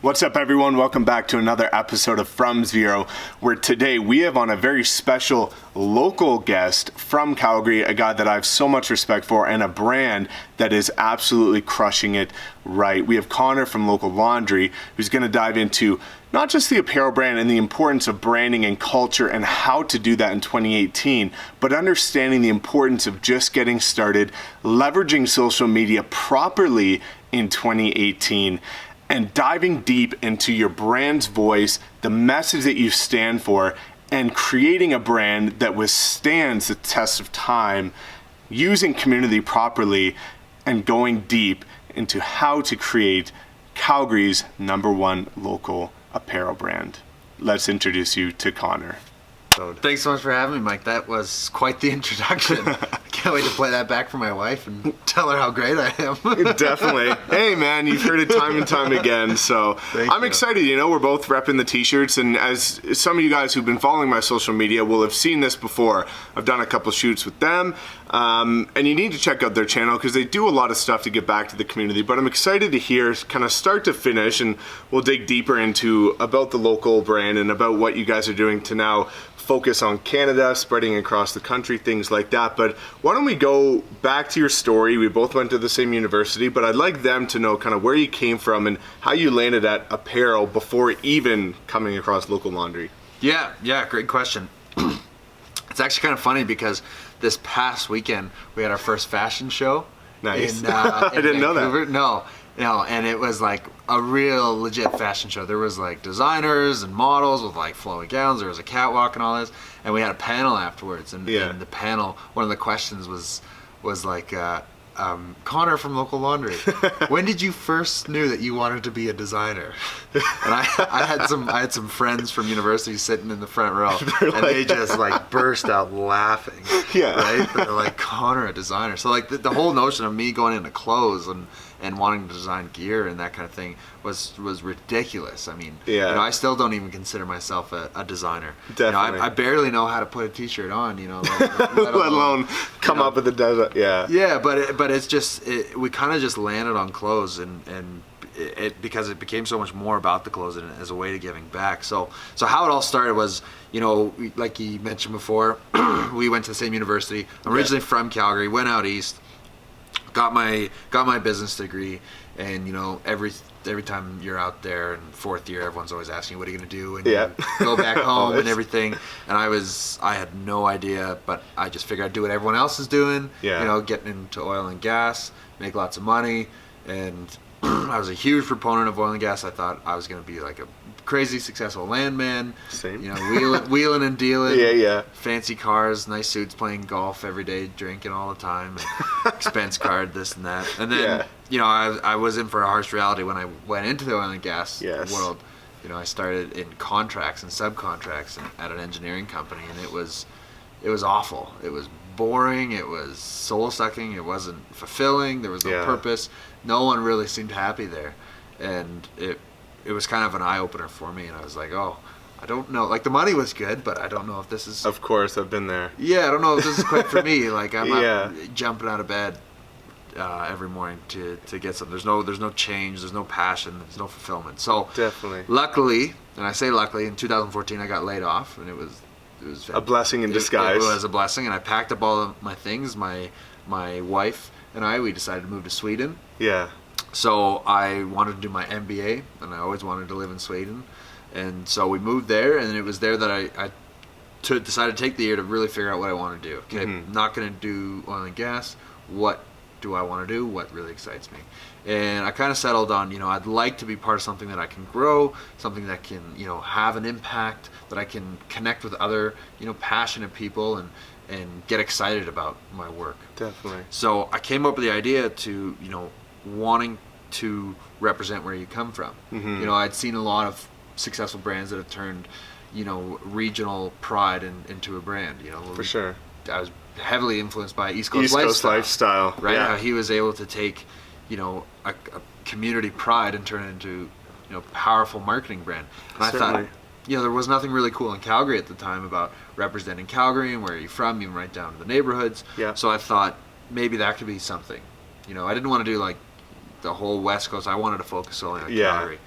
What's up, everyone? Welcome back to another episode of From Zero, where today we have on a very special local guest from Calgary, a guy that I have so much respect for and a brand that is absolutely crushing it right. We have Connor from Local Laundry, who's going to dive into not just the apparel brand and the importance of branding and culture and how to do that in 2018, but understanding the importance of just getting started, leveraging social media properly in 2018, and diving deep into your brand's voice, the message that you stand for, and creating a brand that withstands the test of time, using community properly, and going deep into how to create Calgary's #1 local apparel brand. Let's introduce you to Connor. Thanks so much for having me, Mike. That was quite the introduction. I can't wait to play that back for my wife and tell her how great I am. Definitely. Hey, man, you've heard it time and time again. So I'm excited. You know, we're both repping the t-shirts. And as some of you guys who've been following my social media will have seen this before, I've done a couple shoots with them. And you need to check out their channel because they do a lot of stuff to get back to the community. But I'm excited to hear kind of start to finish, and we'll dig deeper into about the local brand and about what you guys are doing to now focus on Canada, spreading across the country, things like that. But why don't we go back to your story? We both went to the same university, but I'd like them to know kind of where you came from and how you landed at Apparel before even coming across Local Laundry. Yeah, great question. It's actually kind of funny because this past weekend we had our first fashion show. Nice. I didn't know that. No, and it was like a real legit fashion show. There was like designers and models with like flowing gowns. There was a catwalk and all this, and we had a panel afterwards. And the panel, one of the questions was like, Connor from Local Laundry, when did you first knew that you wanted to be a designer? And I had some friends from university sitting in the front row, and they just like burst out laughing. Yeah. Right? They're like, Connor, a designer. So like the whole notion of me going into clothes and wanting to design gear and that kind of thing was ridiculous. I mean, you know, I still don't even consider myself a designer. Definitely. You know, I barely know how to put a t-shirt on, you know, let alone come up with a design. Yeah, but it's just we kind of just landed on clothes and it because it became so much more about the clothes and as a way to giving back. So how it all started was, you know, like you mentioned before, we went to the same university. I'm originally from Calgary, went out east, got my business degree, and you know, every time you're out there in fourth year, everyone's always asking you, what are you going to do when you go back home and everything. And I had no idea, but I just figured I'd do what everyone else is doing. You know, getting into oil and gas, make lots of money. And I was a huge proponent of oil and gas. I thought I was going to be like a crazy successful landman. Same. You know, wheeling and dealing. Yeah. Fancy cars, nice suits, playing golf every day, drinking all the time, and expense card, this and that. And then, you know, I was in for a harsh reality when I went into the oil and gas world. You know, I started in contracts and subcontracts at an engineering company, and it was awful. It was boring. It was soul sucking. It wasn't fulfilling. There was no purpose. No one really seemed happy there, and it was kind of an eye opener for me. And I was like, oh, I don't know. Like, the money was good, but I don't know if this is. Of course, I've been there. Yeah, I don't know if this is quite for me. Like, I'm not jumping out of bed every morning to get something. There's no change. There's no passion. There's no fulfillment. So definitely. Luckily, and I say luckily, in 2014 I got laid off, and it was a blessing in disguise. It was a blessing, and I packed up all of my things. My wife and we decided to move to Sweden. Yeah. So I wanted to do my MBA, and I always wanted to live in Sweden. And so we moved there, and it was there that I decided to take the year to really figure out what I want to do. Okay, I'm not going to do oil and gas. What do I want to do? What really excites me? And I kind of settled on, you know, I'd like to be part of something that I can grow, something that can, you know, have an impact, that I can connect with other, you know, passionate people and get excited about my work. Definitely. So I came up with the idea to, you know, wanting to represent where you come from. You know, I'd seen a lot of successful brands that have turned, you know, regional pride into a brand, you know. For sure. I was heavily influenced by East Coast lifestyle. Right? Yeah. How he was able to take, you know, a community pride and turn it into, you know, powerful marketing brand. And I thought, you know, there was nothing really cool in Calgary at the time about representing Calgary and where are you from, even right down to the neighborhoods. Yeah. So I thought maybe that could be something. You know, I didn't want to do like the whole West Coast. I wanted to focus only on Calgary.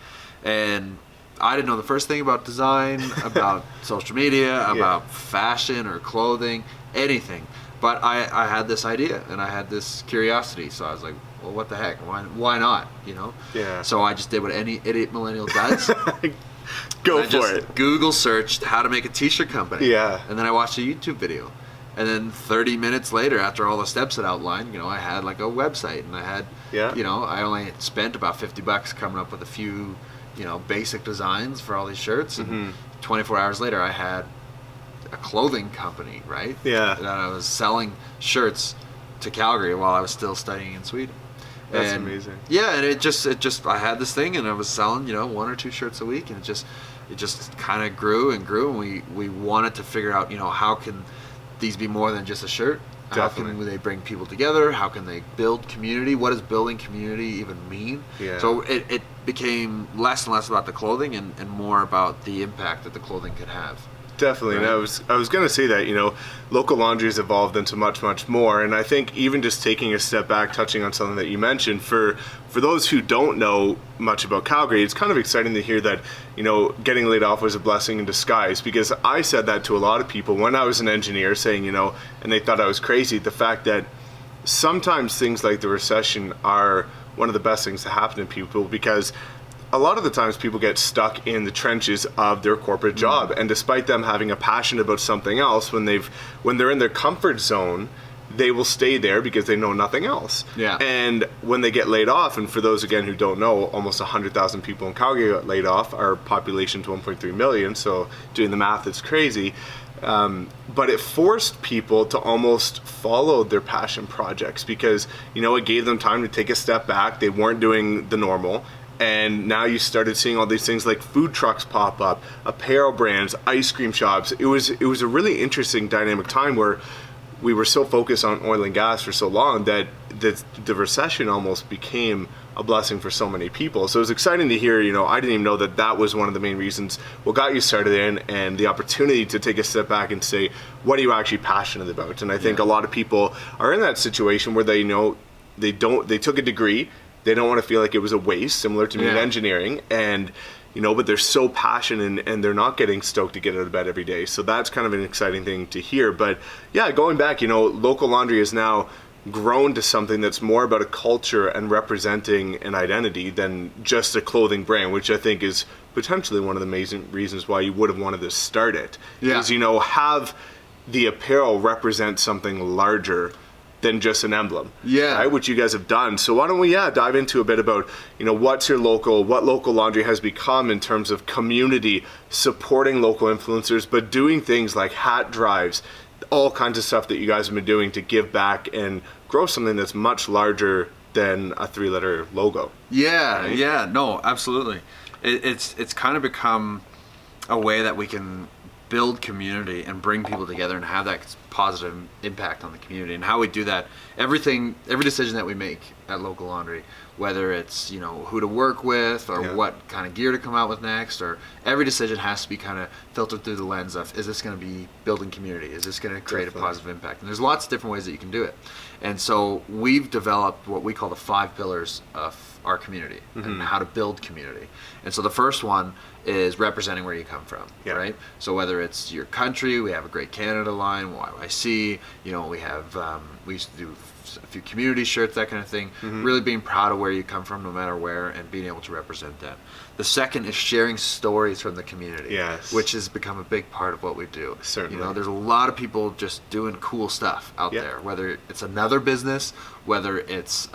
And I didn't know the first thing about design, about social media, about fashion or clothing, anything. But I had this idea and I had this curiosity. So I was like, well, what the heck? Why not? You know? Yeah. So I just did what any idiot millennial does. Go for it. Google searched how to make a t-shirt company. Yeah. And then I watched a YouTube video. And then 30 minutes later, after all the steps had outlined, you know, I had like a website, and I had, you know, I only spent about $50 coming up with a few, you know, basic designs for all these shirts. And 24 hours later, I had a clothing company, right? Yeah. That I was selling shirts to Calgary while I was still studying in Sweden. That's amazing. Yeah, and it just I had this thing, and I was selling, you know, 1 or 2 shirts a week, and it just kind of grew and grew, and we wanted to figure out, you know, how can these be more than just a shirt? Definitely. How can they bring people together? How can they build community? What does building community even mean? Yeah. So it became less and less about the clothing and more about the impact that the clothing could have. Definitely, right. And I was going to say that, you know, local laundry has evolved into much, much more. And I think even just taking a step back, touching on something that you mentioned, for those who don't know much about Calgary, it's kind of exciting to hear that, you know, getting laid off was a blessing in disguise, because I said that to a lot of people when I was an engineer, saying, you know, and they thought I was crazy, the fact that sometimes things like the recession are one of the best things to happen to people, because a lot of the times people get stuck in the trenches of their corporate job, and despite them having a passion about something else, when they're in their comfort zone, they will stay there because they know nothing else. Yeah. And when they get laid off, and for those again who don't know, almost 100,000 people in Calgary got laid off. Our population's 1.3 million, so doing the math, it's crazy. But it forced people to almost follow their passion projects, because, you know, it gave them time to take a step back. They weren't doing the normal. And now you started seeing all these things like food trucks pop up, apparel brands, ice cream shops. It was a really interesting dynamic time where we were so focused on oil and gas for so long that the recession almost became a blessing for so many people. So it was exciting to hear, you know, I didn't even know that was one of the main reasons what got you started in, and the opportunity to take a step back and say, what are you actually passionate about? And I think a lot of people are in that situation where they, you know, they took a degree, they don't want to feel like it was a waste, similar to me in engineering, and, you know, but they're so passionate and they're not getting stoked to get out of bed every day. So that's kind of an exciting thing to hear. But yeah, going back, you know, local laundry is now grown to something that's more about a culture and representing an identity than just a clothing brand, which I think is potentially one of the amazing reasons why you would have wanted to start it. Is, you know, have the apparel represent something larger than just an emblem, right, which you guys have done. So why don't we dive into a bit about, you know, what local laundry has become in terms of community, supporting local influencers, but doing things like hat drives, all kinds of stuff that you guys have been doing to give back and grow something that's much larger than a 3-letter logo. No, absolutely. It's kind of become a way that we can build community and bring people together and have that positive impact on the community. And how we do that, every decision that we make at Local Laundry, whether it's, you know, who to work with or what kind of gear to come out with next, or every decision has to be kind of filtered through the lens of, is this going to be building community? Is this going to create a positive impact? And there's lots of different ways that you can do it. And so we've developed what we call the 5 pillars of our community and how to build community. And so the first one is representing where you come from, right? So whether it's your country, we have a Great Canada line, YYC, you know, we have, we used to do a few community shirts, that kind of thing. Really being proud of where you come from, no matter where, and being able to represent that. The second is sharing stories from the community, which has become a big part of what we do. Certainly. You know, there's a lot of people just doing cool stuff out there, whether it's another business, whether it's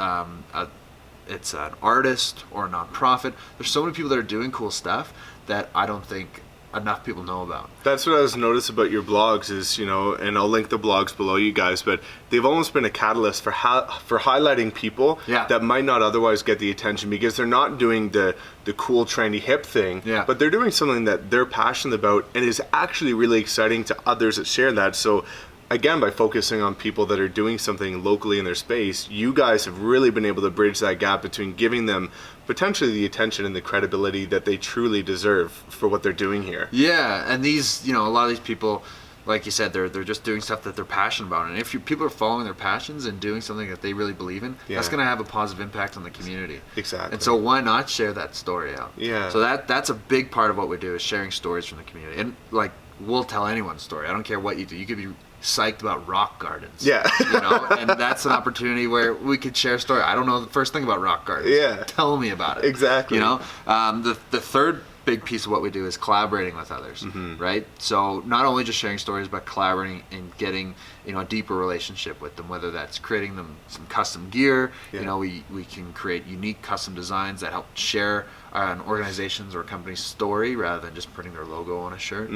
it's an artist or a nonprofit. There's so many people that are doing cool stuff that I don't think enough people know about. That's what I was noticed about your blogs is, you know, and I'll link the blogs below, you guys, but they've almost been a catalyst for highlighting people that might not otherwise get the attention, because they're not doing the cool, trendy, hip thing, but they're doing something that they're passionate about and is actually really exciting to others that share that. So again, by focusing on people that are doing something locally in their space, you guys have really been able to bridge that gap between giving them potentially the attention and the credibility that they truly deserve for what they're doing here. Yeah, and these, you know, a lot of these people, like you said, they're just doing stuff that they're passionate about. And if people are following their passions and doing something that they really believe in, that's going to have a positive impact on the community. Exactly. And so why not share that story out? Yeah. So that's a big part of what we do, is sharing stories from the community. And like, we'll tell anyone's story. I don't care what you do. You could be psyched about rock gardens. Yeah. You know, and that's an opportunity where we could share a story. I don't know the first thing about rock gardens. Yeah. Tell me about it. Exactly. You know, the third big piece of what we do is collaborating with others, right? So not only just sharing stories, but collaborating and getting, you know, a deeper relationship with them, whether that's creating them some custom gear. You know, we can create unique custom designs that help share an organization's or a company's story rather than just putting their logo on a shirt.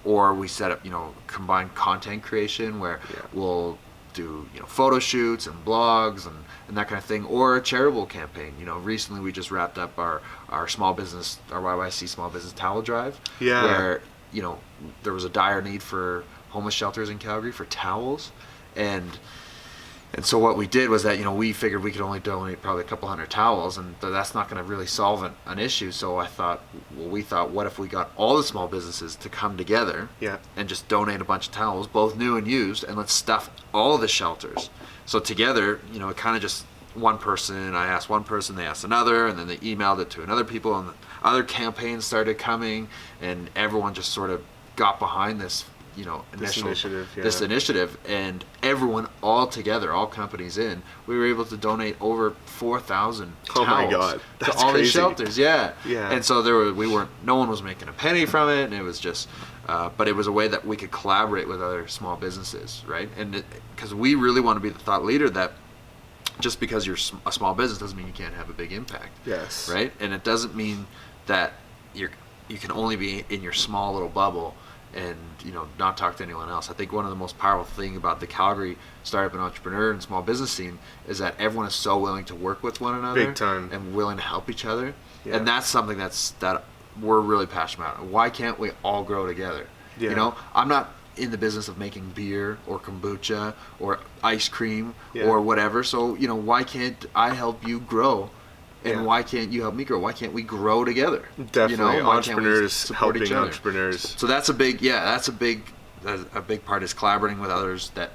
Or we set up, you know, combined content creation where we'll do, you know, photo shoots and blogs and that kind of thing, or a charitable campaign. You know, recently we just wrapped up our small business, our YYC small business towel drive, where, you know, there was a dire need for homeless shelters in Calgary for towels, and so what we did was that, you know, we figured we could only donate probably a couple hundred towels, and that's not going to really solve an issue. So we thought, what if we got all the small businesses to come together and just donate a bunch of towels, both new and used, and let's stuff all of the shelters. So together, you know, it kind of just one person, I asked one person, they asked another, and then they emailed it to another people, and other campaigns started coming, and everyone just sort of got behind this, you know, this initiative, and everyone all together, all companies in, we were able to donate over 4,000 towels my God. to That's all crazy. these shelters. And so no one was making a penny from it, and it was just but it was a way that we could collaborate with other small businesses, right? And because we really want to be the thought leader that just because you're a small business doesn't mean you can't have a big impact. Yes. Right? And it doesn't mean that you can only be in your small little bubble and, you know, not talk to anyone else. I think one of the most powerful thing about the Calgary startup and entrepreneur and small business scene is that everyone is so willing to work with one another. Big time. And willing to help each other. And that's something that we're really passionate about. Why can't we all grow together? You know, I'm not in the business of making beer or kombucha or ice cream or whatever. So, you know, why can't I help you grow? And why can't you help me grow? Why can't we grow together? Definitely, you know, entrepreneurs helping entrepreneurs. So that's a big part is collaborating with others that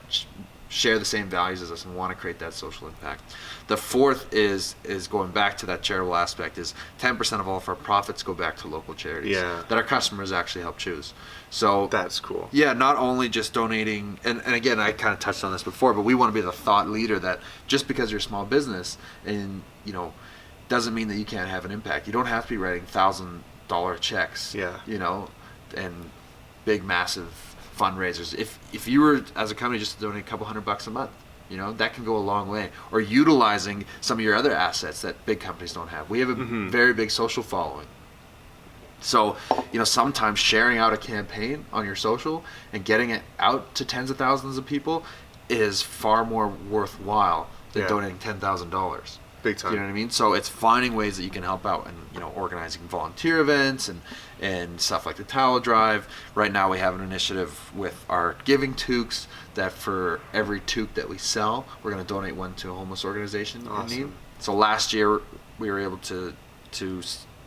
share the same values as us and want to create that social impact. The fourth is going back to that charitable aspect, is 10% of all of our profits go back to local charities that our customers actually help choose. So that's cool. Yeah, not only just donating, and again, I kind of touched on this before, but we want to be the thought leader that just because you're a small business and, you know, doesn't mean that you can't have an impact. You don't have to be writing $1,000 checks, you know, and big, massive fundraisers. If you were, as a company, just to donate a couple $100 a month, you know, that can go a long way. Or utilizing some of your other assets that big companies don't have. We have a very big social following. So, you know, sometimes sharing out a campaign on your social and getting it out to tens of thousands of people is far more worthwhile than donating $10,000. Big time. You know what I mean? So it's finding ways that you can help out and, you know, organizing volunteer events and stuff like the towel drive. Right now we have an initiative with our giving toques that for every toque that we sell, we're going to donate one to a homeless organization in need. So last year we were able to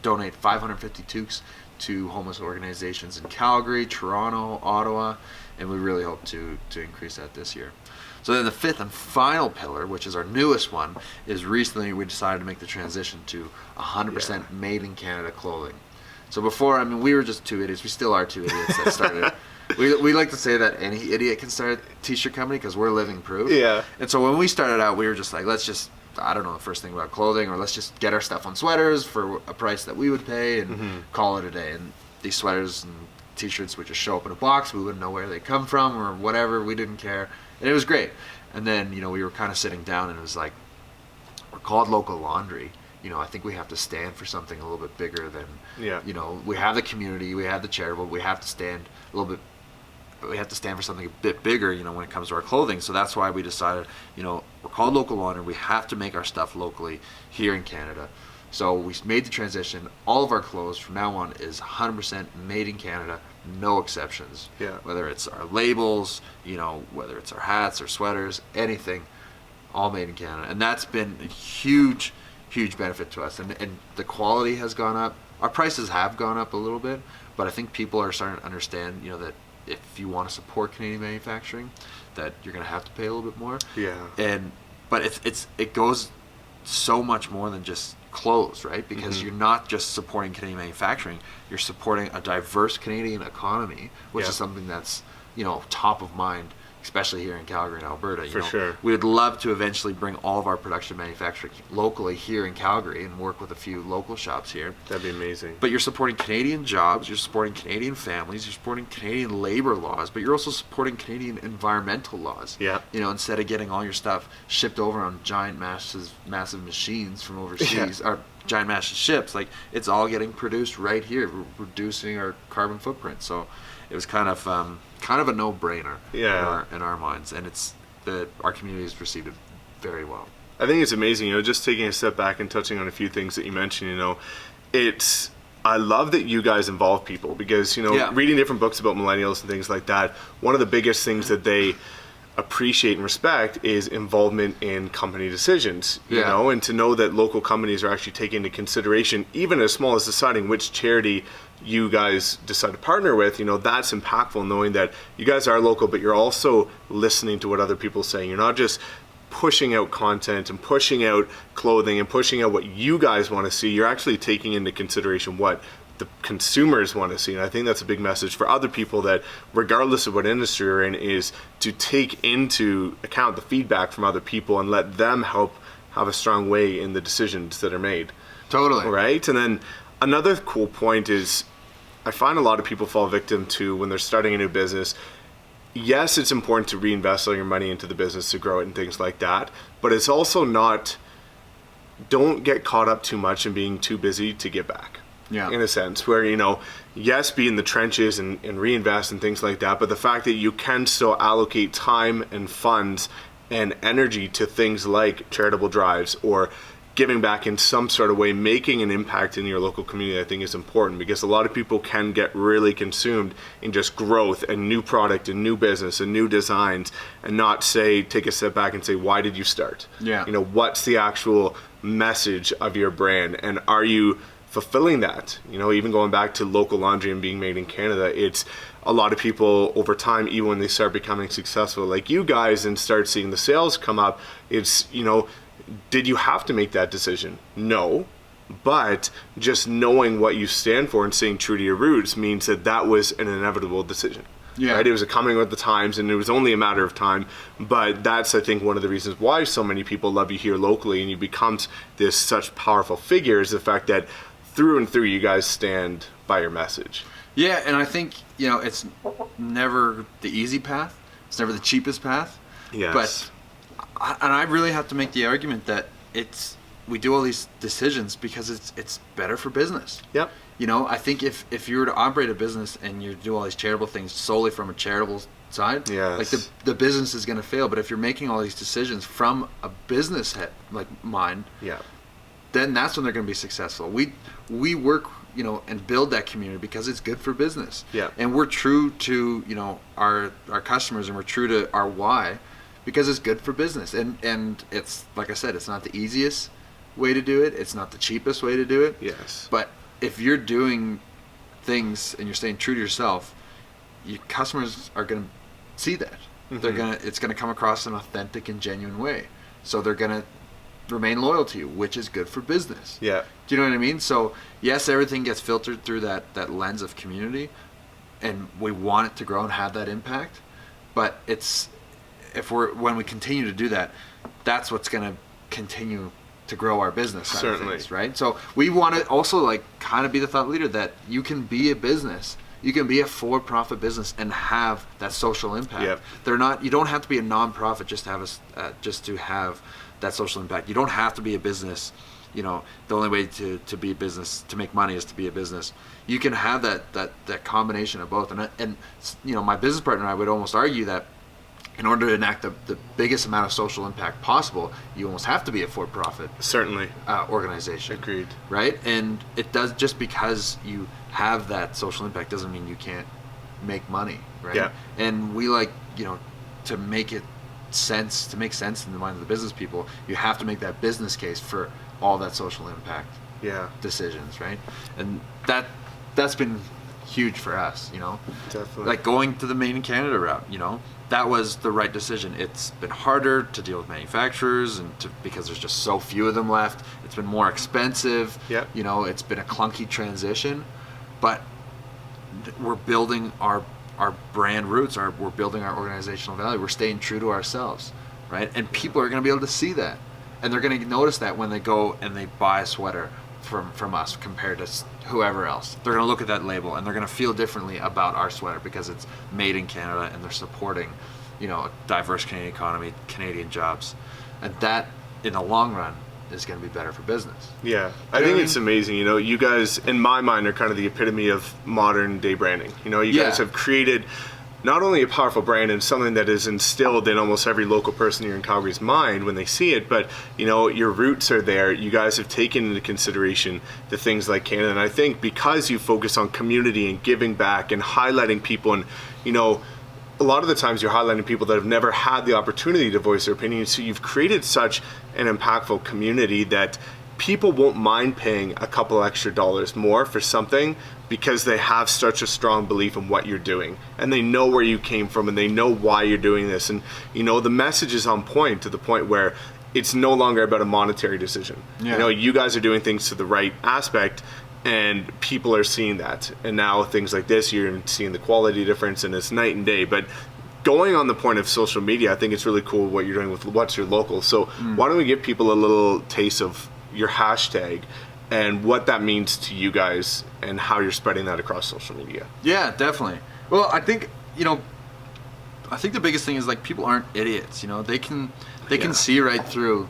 donate 550 toques to homeless organizations in Calgary, Toronto, Ottawa, and we really hope to increase that this year. So then the fifth and final pillar, which is our newest one, is recently we decided to make the transition to 100% made in Canada clothing. So before, I mean, we were just two idiots. We still are two idiots that started. We like to say that any idiot can start a t-shirt company because we're living proof. Yeah. And so when we started out, we were just like, let's just, I don't know the first thing about clothing, or let's just get our stuff on sweaters for a price that we would pay and call it a day. And these sweaters and t-shirts would just show up in a box. We wouldn't know where they come from or whatever. We didn't care. And it was great. And then, you know, we were kind of sitting down and it was like, we're called Local Laundry. You know, I think we have to stand for something a little bit bigger than, you know, we have the community, we have the charitable, we have to stand a little bit, we have to stand for something a bit bigger, you know, when it comes to our clothing. So that's why we decided, you know, we're called Local Laundry. We have to make our stuff locally here in Canada. So we made the transition. All of our clothes from now on is 100% made in Canada, no exceptions. Yeah. Whether it's our labels, you know, whether it's our hats or sweaters, anything, all made in Canada. And that's been a huge benefit to us. And the quality has gone up. Our prices have gone up a little bit, but I think people are starting to understand, you know, that if you want to support Canadian manufacturing, that you're going to have to pay a little bit more. Yeah. But it goes so much more than just clothes, right? Because you're not just supporting Canadian manufacturing, you're supporting a diverse Canadian economy, which is something that's, top of mind, especially here in Calgary and Alberta. For sure. We would love to eventually bring all of our production manufacturing locally here in Calgary and work with a few local shops here. That'd be amazing. But you're supporting Canadian jobs, you're supporting Canadian families, you're supporting Canadian labor laws, but you're also supporting Canadian environmental laws. Yeah. Instead of getting all your stuff shipped over on giant massive machines from overseas, or giant massive ships, like it's all getting produced right here, reducing our carbon footprint. So it was kind of a no-brainer in our minds, and our community has received it very well. I think it's amazing, just taking a step back and touching on a few things that you mentioned, I love that you guys involve people because, reading different books about millennials and things like that, one of the biggest things that they appreciate and respect is involvement in company decisions, and to know that local companies are actually taking into consideration, even as small as deciding which charity you guys decide to partner with, that's impactful, knowing that you guys are local, but you're also listening to what other people are saying. You're not just pushing out content and pushing out clothing and pushing out what you guys want to see. You're actually taking into consideration what the consumers want to see. And I think that's a big message for other people, that regardless of what industry you're in, is to take into account the feedback from other people and let them help have a strong way in the decisions that are made. Totally. Right? And then another cool point is, I find a lot of people fall victim to when they're starting a new business. Yes, it's important to reinvest all your money into the business to grow it and things like that, but it's also not, don't get caught up too much in being too busy to give back. Yeah. In a sense where, yes, be in the trenches and reinvest and things like that, but the fact that you can still allocate time and funds and energy to things like charitable drives or giving back in some sort of way, making an impact in your local community, I think is important, because a lot of people can get really consumed in just growth and new product and new business and new designs, and not take a step back and say, why did you start? Yeah. What's the actual message of your brand, and are you fulfilling that? Even going back to local laundry and being made in Canada, it's a lot of people over time, even when they start becoming successful like you guys and start seeing the sales come up, it's, did you have to make that decision? No. But just knowing what you stand for and staying true to your roots means that was an inevitable decision. Yeah. Right? It was a coming with the times, and it was only a matter of time. But that's, I think, one of the reasons why so many people love you here locally, and you become this such powerful figure, is the fact that through and through you guys stand by your message. Yeah, and I think, it's never the easy path. It's never the cheapest path. Yes. But I really have to make the argument that we do all these decisions because it's better for business. Yep. I think if you were to operate a business and you do all these charitable things solely from a charitable side, yes, like the business is going to fail. But if you're making all these decisions from a business head, like mind, then that's when they're going to be successful. We work, and build that community because it's good for business. Yeah. And we're true to, our customers, and we're true to our why, because it's good for business. And it's, like I said, it's not the easiest way to do it. It's not the cheapest way to do it. Yes. But if you're doing things and you're staying true to yourself, your customers are going to see that. Mm-hmm. It's going to come across an authentic and genuine way. So they're going to remain loyal to you, which is good for business. Yeah. Do you know what I mean? So yes, everything gets filtered through that lens of community, and we want it to grow and have that impact. But when we continue to do that, that's what's going to continue to grow our business side of things, right? So we want to also kind of be the thought leader that you can be a business, you can be a for-profit business and have that social impact. Yep. You don't have to be a non-profit just to have that social impact. You don't have to be a business. The only way to be a business, to make money, is to be a business. You can have that combination of both. And my business partner and I would almost argue that in order to enact the biggest amount of social impact possible, you almost have to be a for-profit organization. Agreed. Right? And it does, just because you have that social impact doesn't mean you can't make money, right? Yeah. And we to make sense in the mind of the business people, you have to make that business case for all that social impact decisions, right? And that's been huge for us, you know. Definitely. Like going to the Made in Canada route, you know, that was the right decision. It's been harder to deal with manufacturers because there's just so few of them left. It's been more expensive. Yep. You know, it's been a clunky transition, but we're building our brand roots. We're building our organizational value. We're staying true to ourselves, right? And people are going to be able to see that, and they're going to notice that when they go and they buy a sweater from us compared to whoever else. They're going to look at that label and they're going to feel differently about our sweater because it's made in Canada and they're supporting, you know, a diverse Canadian economy, Canadian jobs, and that in the long run is going to be better for business. Yeah, I think it's amazing. You know, you guys, in my mind, are kind of the epitome of modern day branding. You know, you guys have created not only a powerful brand and something that is instilled in almost every local person here in Calgary's mind when they see it, but, you know, your roots are there. You guys have taken into consideration the things like Canada. And I think because you focus on community and giving back and highlighting people, and, you know, a lot of the times you're highlighting people that have never had the opportunity to voice their opinion. So you've created such an impactful community that people won't mind paying a couple extra dollars more for something because they have such a strong belief in what you're doing, and they know where you came from and they know why you're doing this. And, you know, the message is on point to the point where it's no longer about a monetary decision. You know, you guys are doing things to the right aspect, and people are seeing that. And now things like this, you're seeing the quality difference, and it's night and day. But going on the point of social media, I think it's really cool what you're doing with What's Your Local. So why don't we give people a little taste of your hashtag and what that means to you guys and how you're spreading that across social media? Yeah, definitely. Well, I think, you know, I think the biggest thing is, like, people aren't idiots, you know. They can see right through,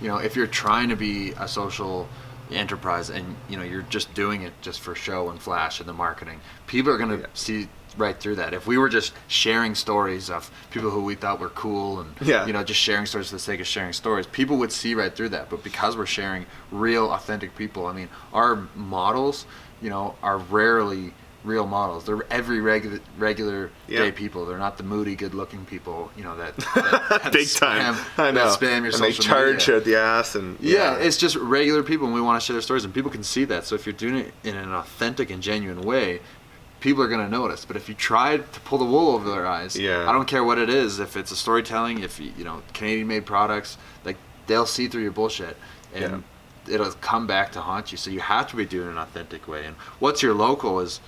you know, if you're trying to be a social enterprise and, you know, you're just doing it just for show and flash and the marketing. People are going to see right through that. If we were just sharing stories of people who we thought were cool and, you know, just sharing stories for the sake of sharing stories, people would see right through that. But because we're sharing real, authentic people, I mean, our models, you know, are rarely real models. They're every regular day people. They're not the moody, good-looking people, you know, that big time. I know. That spam your and social they charge media. at the ass, and It's just regular people, and we want to share their stories, and people can see that. So if you're doing it in an authentic and genuine way, people are going to notice. But if you try to pull the wool over their eyes, I don't care what it is. If it's a storytelling, if you know, Canadian-made products, like, they'll see through your bullshit, and it'll come back to haunt you. So you have to be doing it in an authentic way. And What's Your Local is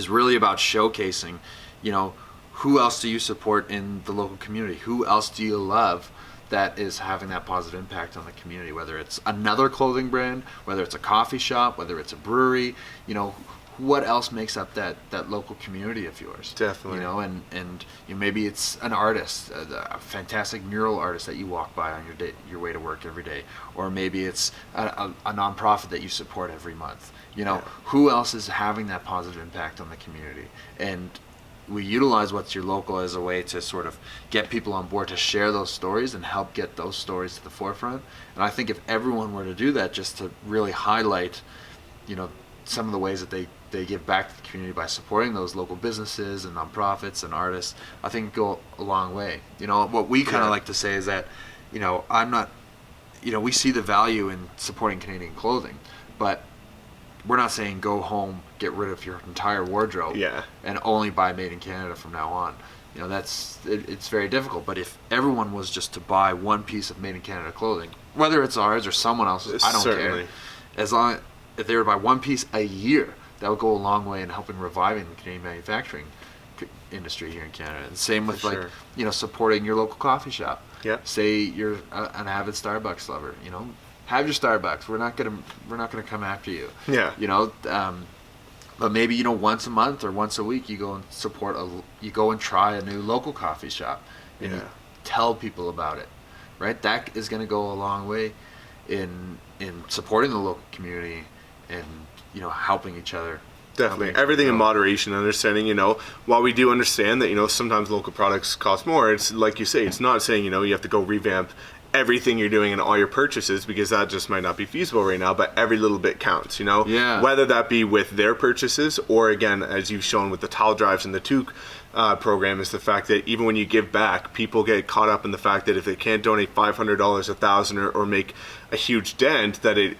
really about showcasing, you know, who else do you support in the local community? Who else do you love that is having that positive impact on the community? Whether it's another clothing brand, whether it's a coffee shop, whether it's a brewery, you know, what else makes up that local community of yours? Definitely. You know, and you know, maybe it's an artist, a fantastic mural artist that you walk by on your way to work every day, or maybe it's a nonprofit that you support every month. You know, who else is having that positive impact on the community? And we utilize What's Your Local as a way to sort of get people on board to share those stories and help get those stories to the forefront. And I think if everyone were to do that, just to really highlight, you know, some of the ways that they give back to the community by supporting those local businesses and nonprofits and artists, I think it'd go a long way. You know, what we kind of like to say is that, you know, we see the value in supporting Canadian clothing, but we're not saying go home, get rid of your entire wardrobe, and only buy Made in Canada from now on. You know, it's very difficult. But if everyone was just to buy one piece of Made in Canada clothing, whether it's ours or someone else's, I don't care. As long if they were to buy one piece a year, that would go a long way in helping reviving the Canadian manufacturing industry here in Canada. And same with you know, supporting your local coffee shop. Say you're an avid Starbucks lover, you know. Have your Starbucks. We're not gonna come after you. You know, but maybe, you know, once a month or once a week you go and you go and try a new local coffee shop and you tell people about it, right? That is gonna go a long way in supporting the local community and, you know, helping each other. Definitely. Everything in moderation, understanding, you know, while we do understand that, you know, sometimes local products cost more, it's like you say, it's not saying, you know, you have to go revamp everything you're doing and all your purchases, because that just might not be feasible right now, but every little bit counts, you know? Whether that be with their purchases or, again, as you've shown with the towel drives and the toque program, is the fact that even when you give back, people get caught up in the fact that if they can't donate $500, $1,000, or make a huge dent, that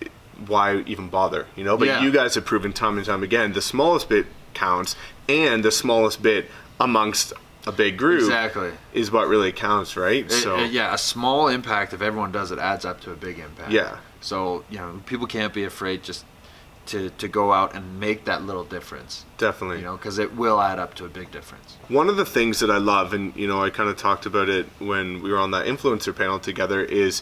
why even bother, you know? But you guys have proven time and time again, the smallest bit counts, and the smallest bit amongst a big group Exactly. is what really counts, right? Yeah, a small impact, if everyone does it, adds up to a big impact. Yeah. So, you know, people can't be afraid just to go out and make that little difference. Definitely. You know, because it will add up to a big difference. One of the things that I love, and, you know, I kind of talked about it when we were on that influencer panel together, is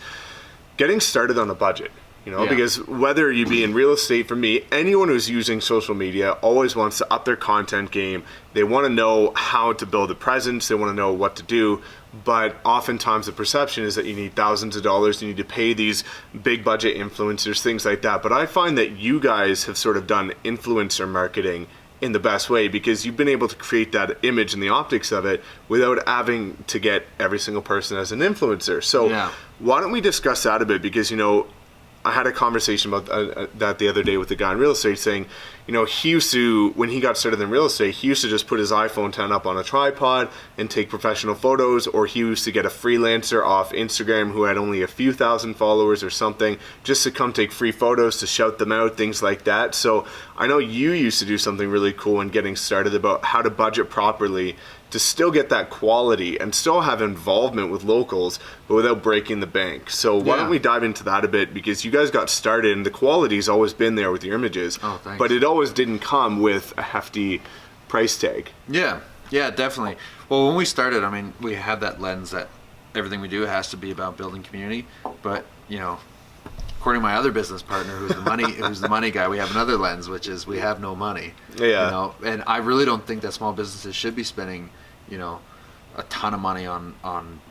getting started on a budget. You know, Yeah. because whether you be in real estate, for me, anyone who's using social media always wants to up their content game. They want to know how to build a presence. They want to know what to do. But oftentimes the perception is that you need thousands of dollars. You need to pay these big budget influencers, things like that. But I find that you guys have sort of done influencer marketing in the best way, because you've been able to create that image and the optics of it without having to get every single person as an influencer. So Yeah. why don't we discuss that a bit? Because, you know, I had a conversation about that the other day with a guy in real estate saying, you know, he used to, when he got started in real estate, he used to just put his iPhone 10 up on a tripod and take professional photos, or he used to get a freelancer off Instagram who had only a few thousand followers or something just to come take free photos to shout them out, things like that. So I know you used to do something really cool in getting started about how to budget properly to still get that quality and still have involvement with locals, but without breaking the bank. So why don't we dive into that a bit, because you guys got started and the quality's always been there with your images, thanks. but it always didn't come with a hefty price tag. Yeah, definitely. Well, when we started, I mean, we had that lens that everything we do has to be about building community, but, you know, according to my other business partner, who's the money guy, we have another lens, which is we have no money. Yeah. You know, and I really don't think that small businesses should be spending, you know, a ton of money on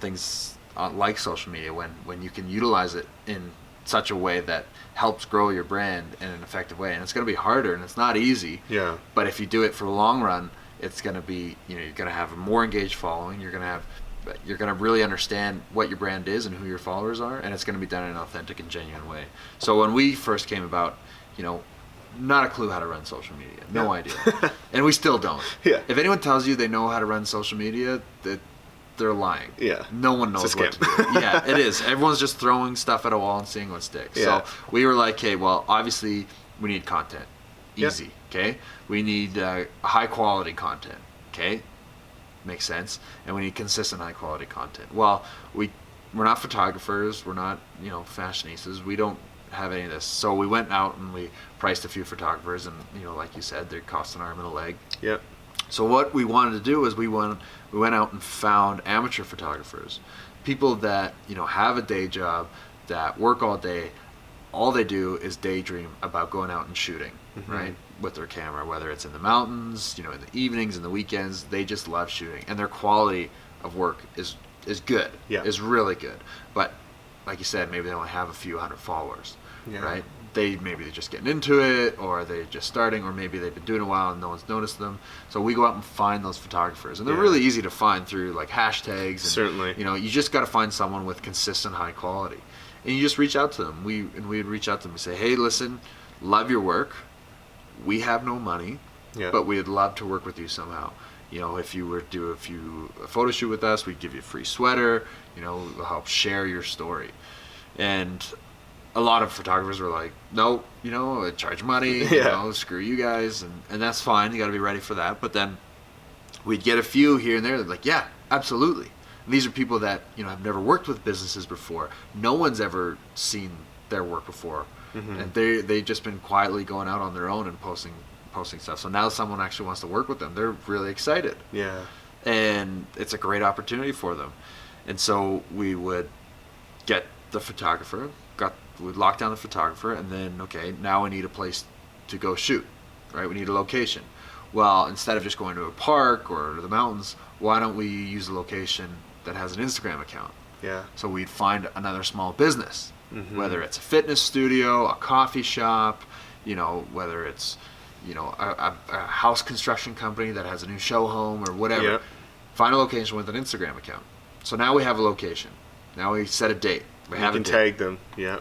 things like social media when you can utilize it in such a way that helps grow your brand in an effective way. And it's going to be harder and it's not easy. Yeah. But if you do it for the long run, it's going to be, you know, you're going to have a more engaged following. You're going to really understand what your brand is and who your followers are, and it's going to be done in an authentic and genuine way. So when we first came about, you know, not a clue how to run social media, no idea, and we still don't. Yeah. If anyone tells you they know how to run social media, that they're lying. Yeah. No one knows what to do. Yeah, it is. Everyone's just throwing stuff at a wall and seeing what sticks. Yeah. So we were like, okay, well, obviously we need content. Easy. Okay. We need high quality content. Okay. Makes sense. And we need consistent high quality content. Well, we're not photographers, we're not, you know, fashionistas, we don't have any of this. So we went out and we priced a few photographers, and, you know, like you said, they cost an arm and a leg. Yep. So what we wanted to do is we went out and found amateur photographers, people that, you know, have a day job, that work all day. All they do is daydream about going out and shooting, right, with their camera, whether it's in the mountains, you know, in the evenings, in the weekends. They just love shooting, and their quality of work is good, is really good. But like you said, maybe they only have a few hundred followers, right? Maybe they're just getting into it, or they're just starting, or maybe they've been doing it a while and no one's noticed them. So we go out and find those photographers, and they're really easy to find through like hashtags. And, Certainly. You know, you just got to find someone with consistent high quality. And you just reach out to them. We would reach out to them and say, hey, listen, love your work. We have no money, but we'd love to work with you somehow. You know, if you were to do a photo shoot with us, we'd give you a free sweater. You know, we'll help share your story. And a lot of photographers were like, no, you know, I charge money, you know, screw you guys. And that's fine. You got to be ready for that. But then we'd get a few here and there that are like, yeah, absolutely. And these are people that, you know, have never worked with businesses before. No one's ever seen their work before. And they've just been quietly going out on their own and posting stuff. So now someone actually wants to work with them. They're really excited. Yeah. And it's a great opportunity for them. And so we would get the photographer, we'd lock down the photographer, and then, okay, now we need a place to go shoot, right? We need a location. Well, instead of just going to a park or to the mountains, why don't we use a location that has an Instagram account? Yeah. So we'd find another small business, whether it's a fitness studio, a coffee shop, you know, whether it's, you know, a house construction company that has a new show home or whatever. Yep. Find a location with an Instagram account. So now we have a location. Now we set a date. We have can a date. tag them. Yeah.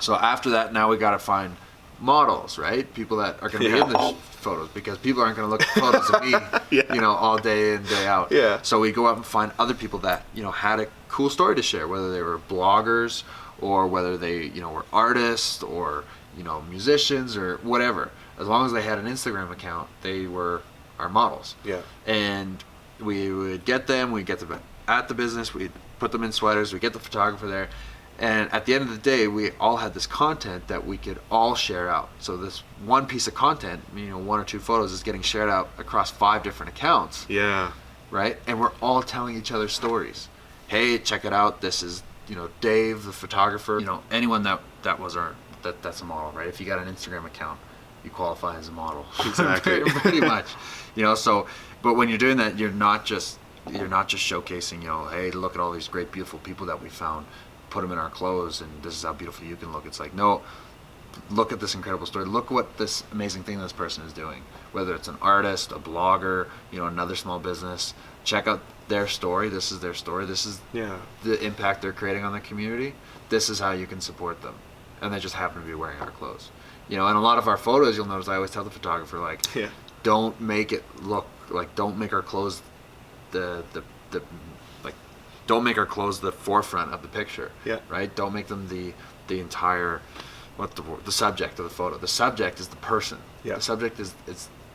So after that, now we got to find models, right? People that are going to be in the photos, because people aren't going to look at photos of me, you know, all day in, day out. Yeah. So we go out and find other people that, you know, had a cool story to share, whether they were bloggers or whether they, you know, were artists or, you know, musicians or whatever. As long as they had an Instagram account, they were our models. Yeah. And we would get them at the business, we'd put them in sweaters, we'd get the photographer there, and at the end of the day, we all had this content that we could all share out. So this one piece of content, 1 or 2 photos, is getting shared out across 5 different accounts. Yeah. Right? And we're all telling each other stories. Hey, check it out. This is, Dave, the photographer. Anyone that's a model, right? If you got an Instagram account, you qualify as a model. Exactly. Pretty much. But when you're doing that, you're not just showcasing, hey, look at all these great, beautiful people that we found. Put them in our clothes, and this is how beautiful you can look. It's like, no, look at this incredible story. Look what this amazing thing this person is doing. Whether it's an artist, a blogger, another small business, check out their story. This is their story. This is the impact they're creating on the community. This is how you can support them. And they just happen to be wearing our clothes. And a lot of our photos, you'll notice I always tell the photographer, don't make it look like, don't make our clothes don't make our clothes the forefront of the picture. Yeah. Right? Don't make them the entire, the subject of the photo. The subject is the person. Yeah. The subject is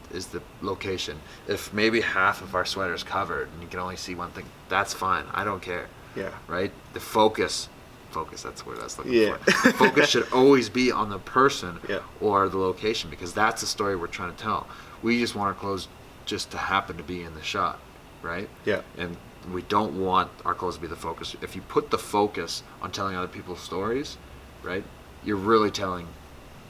the location. If maybe half of our sweater is covered and you can only see one thing, that's fine. I don't care. Yeah. Right? The focus, that's the word I was looking Yeah. for. The focus should always be on the person Yeah. or the location, because that's the story we're trying to tell. We just want our clothes just to happen to be in the shot, right? Yeah. And we don't want our clothes to be the focus. If you put the focus on telling other people's stories, right, you're really telling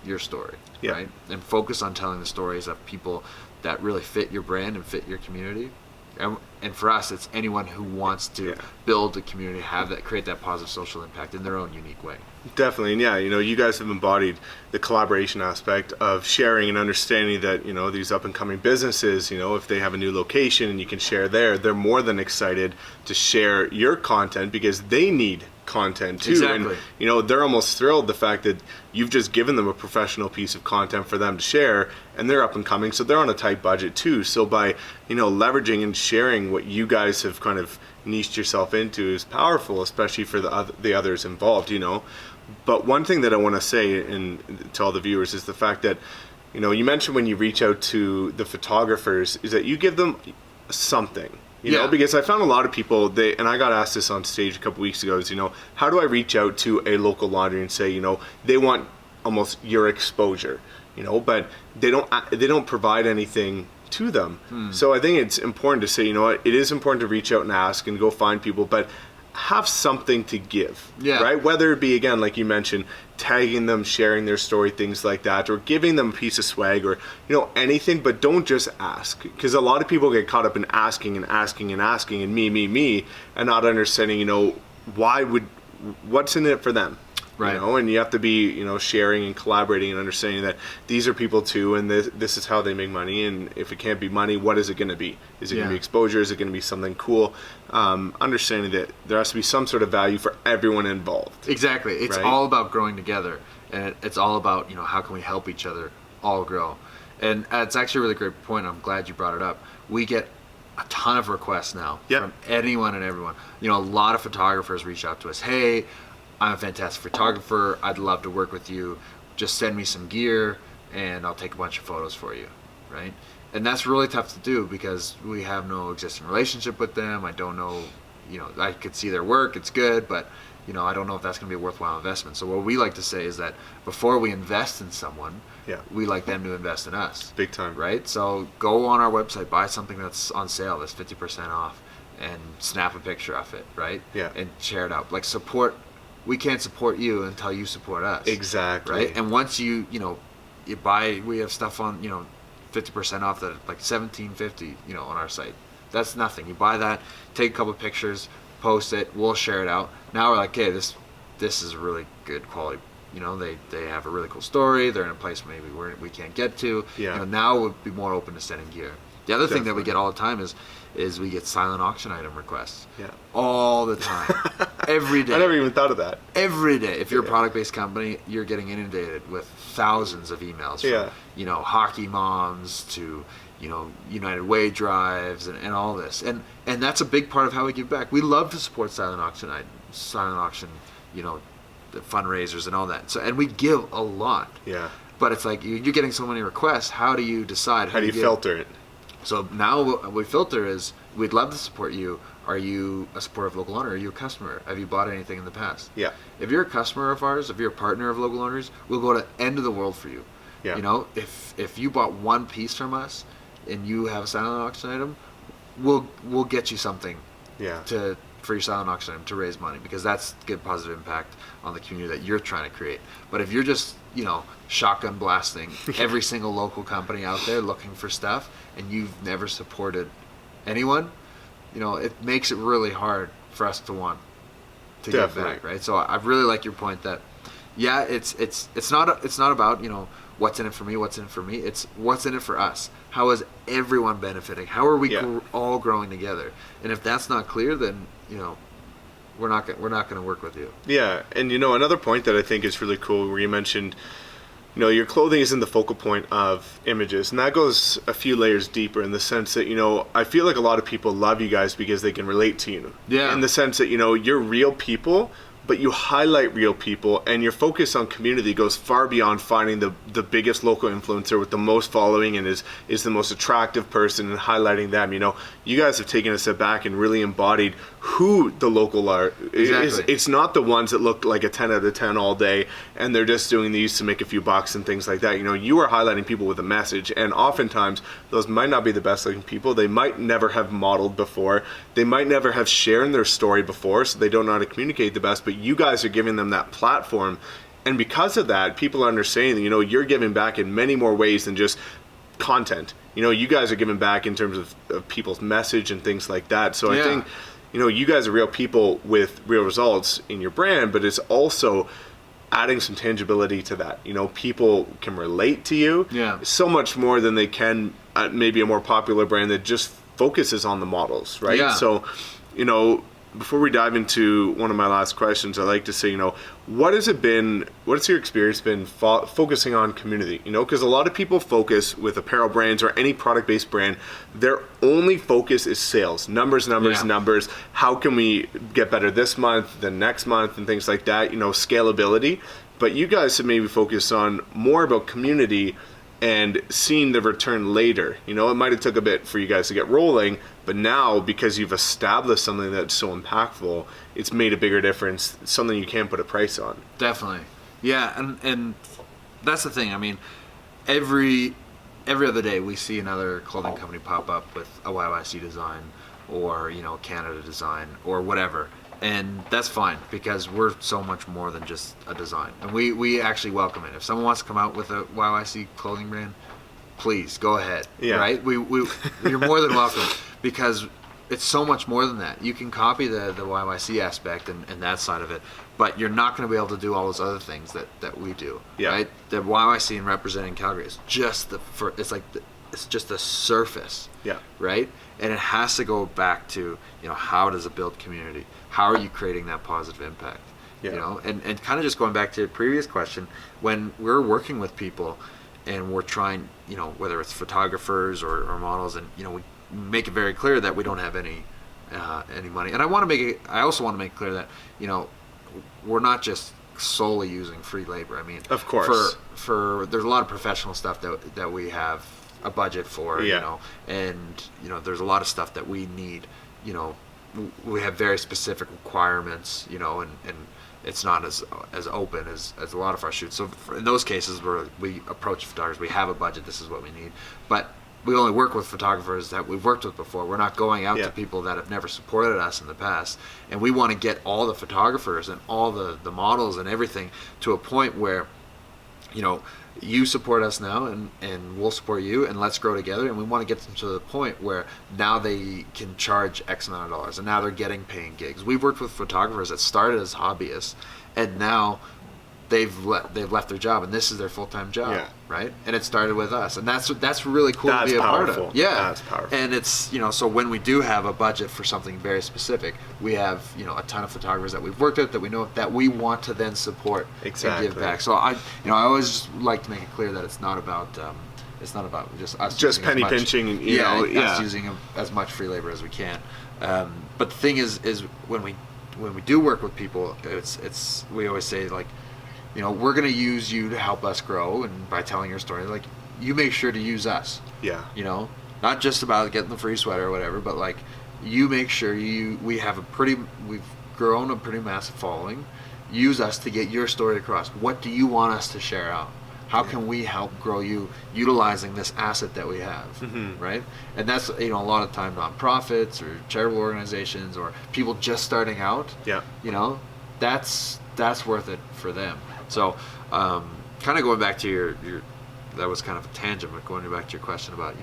your story, right? And focus on telling the stories of people that really fit your brand and fit your community. And for us, it's anyone who wants to build a community, create that positive social impact in their own unique way. Definitely, and you guys have embodied the collaboration aspect of sharing and understanding that, these up and coming businesses, if they have a new location and you can share there, they're more than excited to share your content because they need content too. Exactly. And they're almost thrilled the fact that you've just given them a professional piece of content for them to share, and they're up and coming, so they're on a tight budget too. So by leveraging and sharing what you guys have kind of niched yourself into is powerful, especially for the others involved. But one thing that I want to say to all the viewers is the fact that you mentioned when you reach out to the photographers is that you give them something. Because I found a lot of people, and I got asked this on stage a couple weeks ago, is, how do I reach out to a local laundry and say, they want almost your exposure, but they don't provide anything to them. So I think it's important to say, it is important to reach out and ask and go find people, but have something to give, right? Whether it be, again, like you mentioned, tagging them, sharing their story, things like that, or giving them a piece of swag, or anything, but don't just ask, because a lot of people get caught up in asking and asking and asking and me, and not understanding what's in it for them. Right. And you have to be, sharing and collaborating and understanding that these are people too, and this is how they make money. And if it can't be money, what is it going to be? Is it going to be exposure? Is it going to be something cool? Understanding that there has to be some sort of value for everyone involved. Exactly. It's all about growing together, and it's all about, how can we help each other all grow? And it's actually a really great point. I'm glad you brought it up. We get a ton of requests now from anyone and everyone. A lot of photographers reach out to us. Hey, I'm a fantastic photographer. I'd love to work with you. Just send me some gear and I'll take a bunch of photos for you, right? And that's really tough to do because we have no existing relationship with them. I don't know, I could see their work. It's good, but, I don't know if that's going to be a worthwhile investment. So what we like to say is that before we invest in someone, we like them to invest in us. Big time. Right? So go on our website, buy something that's on sale, that's 50% off, and snap a picture of it, right? Yeah. And share it out. Like, support. We can't support you until you support us. Exactly. Right? And once you buy, we have stuff on, 50% off that, like $17.50, on our site. That's nothing. You buy that, take a couple pictures, post it, we'll share it out. Now we're like, hey, this is really good quality. They have a really cool story. They're in a place maybe where we can't get to. Yeah. Now we'll be more open to sending gear. The other thing that we get all the time is we get silent auction item requests. Yeah. All the time. Every day. I never even thought of that. Every day. If you're a product-based company, you're getting inundated with thousands of emails from, hockey moms to, United Way drives and all this. And that's a big part of how we give back. We love to support silent auction, the fundraisers and all that. So, and we give a lot. Yeah. But it's like you're getting so many requests. How do you decide? How do you filter it? So now what we filter is, we'd love to support you. Are you a supporter of local owner? Are you a customer? Have you bought anything in the past? Yeah. If you're a customer of ours, if you're a partner of local owners, we'll go to end of the world for you. Yeah. You know, if you bought one piece from us and you have a silent auction item, we'll get you something. Yeah. For your silent auction item to raise money, because that's good positive impact on the community that you're trying to create. But if you're just, you know, shotgun blasting every single local company out there looking for stuff, and you've never supported anyone, you know, it makes it really hard for us to want to give back, right? So I really like your point that, yeah, it's not about, you know, what's in it for me, it's what's in it for us. How is everyone benefiting? How are we all growing together? And if that's not clear, then, you know, we're not going to work with you. Yeah, and you know, another point that I think is really cool, where you mentioned, you know, your clothing isn't the focal point of images, and that goes a few layers deeper, in the sense that, you know, I feel like a lot of people love you guys because they can relate to you. Yeah. In the sense that, you know, you're real people, but you highlight real people, and your focus on community goes far beyond finding the biggest local influencer with the most following and is the most attractive person and highlighting them. You know, you guys have taken a step back and really embodied who the local are. Exactly. It's not the ones that look like a 10 out of 10 all day and they're just doing these to make a few bucks and things like that. You know, you are highlighting people with a message, and oftentimes those might not be the best looking people. They might never have modeled before. They might never have shared their story before, so they don't know how to communicate the best, but you guys are giving them that platform. And because of that, people are understanding, you know, you're giving back in many more ways than just content. You know, you guys are giving back in terms of people's message and things like that. So I think, you know, you guys are real people with real results in your brand, but it's also adding some tangibility to that. You know, people can relate to you so much more than they can at maybe a more popular brand that just focuses on the models, right? Yeah. So, you know, before we dive into one of my last questions, I like to say, you know, what's your experience been focusing on community? You know, because a lot of people focus with apparel brands or any product-based brand, their only focus is sales, numbers. How can we get better this month, the next month, and things like that, you know, scalability. But you guys have maybe focused on more about community and seeing the return later. You know, it might have took a bit for you guys to get rolling, but now, because you've established something that's so impactful, it's made a bigger difference. It's something you can't put a price on. Definitely. Yeah, and that's the thing. I mean, every other day we see another clothing company pop up with a YYC design or, you know, Canada design or whatever. And that's fine, because we're so much more than just a design. And we actually welcome it. If someone wants to come out with a YYC clothing brand, please go ahead. Yeah. Right? You're more than welcome, because it's so much more than that. You can copy the YYC aspect and that side of it, but you're not going to be able to do all those other things that we do. Yeah. Right? The YYC and representing Calgary is just it's just the surface. Yeah. Right? And it has to go back to, you know, how does it build community? How are you creating that positive impact? Yeah. You know, and kind of just going back to your previous question, when we're working with people and we're trying, you know, whether it's photographers or models, and, you know, we make it very clear that we don't have any money. And I also want to make clear that, you know, we're not just solely using free labor. I mean, of course, for there's a lot of professional stuff that we have a budget for, you know, and, you know, there's a lot of stuff that we need, you know, we have very specific requirements, you know, and it's not as open as a lot of our shoots. So in those cases where we approach photographers, we have a budget, this is what we need. But we only work with photographers that we've worked with before. We're not going out to people that have never supported us in the past. And we want to get all the photographers and all the models and everything to a point where, you know, you support us now and we'll support you, and let's grow together. And we want to get them to the point where now they can charge X amount of dollars, and now they're getting paying gigs. We've worked with photographers that started as hobbyists, and now they've left their job, and this is their full-time job, right? And it started with us, and that's really cool to be a part of. Yeah, that's powerful. And it's, you know, so when we do have a budget for something very specific, we have, you know, a ton of photographers that we've worked with that we know that we want to then support and give back. So I always like to make it clear that it's not about just us just penny pinching, you know, us using as much free labor as we can. But the thing is when we do work with people, it's we always say, like, you know, we're going to use you to help us grow, and by telling your story, like, you make sure to use us. Yeah. You know, not just about getting the free sweater or whatever, but like you make sure we've grown a pretty massive following. Use us to get your story across. What do you want us to share out? How can we help grow you utilizing this asset that we have, right? And that's, a lot of time nonprofits or charitable organizations or people just starting out. Yeah. That's worth it for them. So, kind of going back to your that was kind of a tangent, but going back to your question about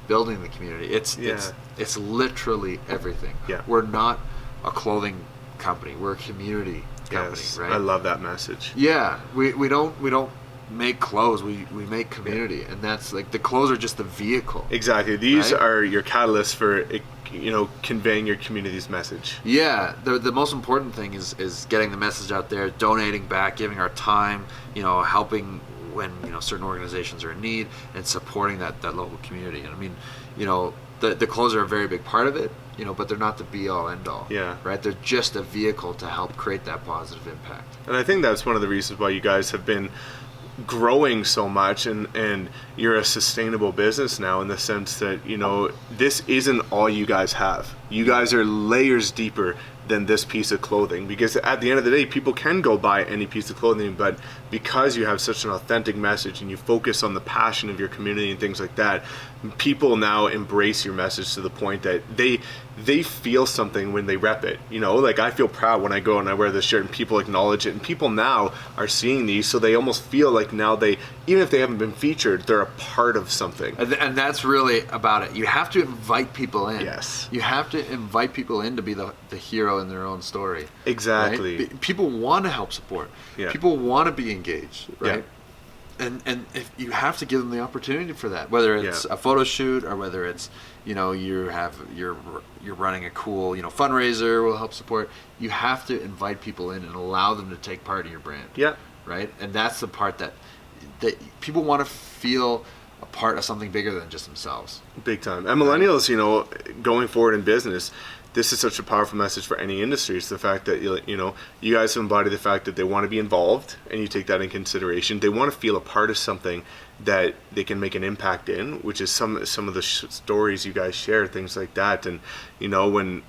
building the community. It's literally everything. Yeah. We're not a clothing company. We're a community company, right? I love that message. Yeah, we don't make clothes, we make community, and that's like the clothes are just the vehicle. Exactly. These are your catalysts for conveying your community's message. Yeah, the most important thing is getting the message out there, donating back, giving our time, helping when certain organizations are in need, and supporting that local community. And I mean, the clothes are a very big part of it, but they're not the be all end all. Yeah. Right? They're just a vehicle to help create that positive impact. And I think that's one of the reasons why you guys have been growing so much, and you're a sustainable business now, in the sense that this isn't all you guys have. You guys are layers deeper than this piece of clothing, because at the end of the day, people can go buy any piece of clothing, but because you have such an authentic message and you focus on the passion of your community and things like that, people now embrace your message to the point that they feel something when they rep it. Like I feel proud when I go and I wear this shirt and people acknowledge it, and people now are seeing these, so they almost feel like now even if they haven't been featured, they're a part of something. And that's really about it. You have to invite people in. Yes. You have to invite people in to be the hero in their own story. Exactly. Right? People want to help support. Yeah. People want to be engaged, right? Yeah. And if you have to give them the opportunity for that, whether it's a photo shoot or whether it's you're running a cool fundraiser will help support. You have to invite people in and allow them to take part in your brand. Yeah. Right. And that's the part that people want to feel a part of something bigger than just themselves. Big time. And millennials, going forward in business, this is such a powerful message for any industry. It's the fact that you guys have embodied the fact that they want to be involved, and you take that in consideration. They want to feel a part of something that they can make an impact in, which is some of the stories you guys share, things like that. And when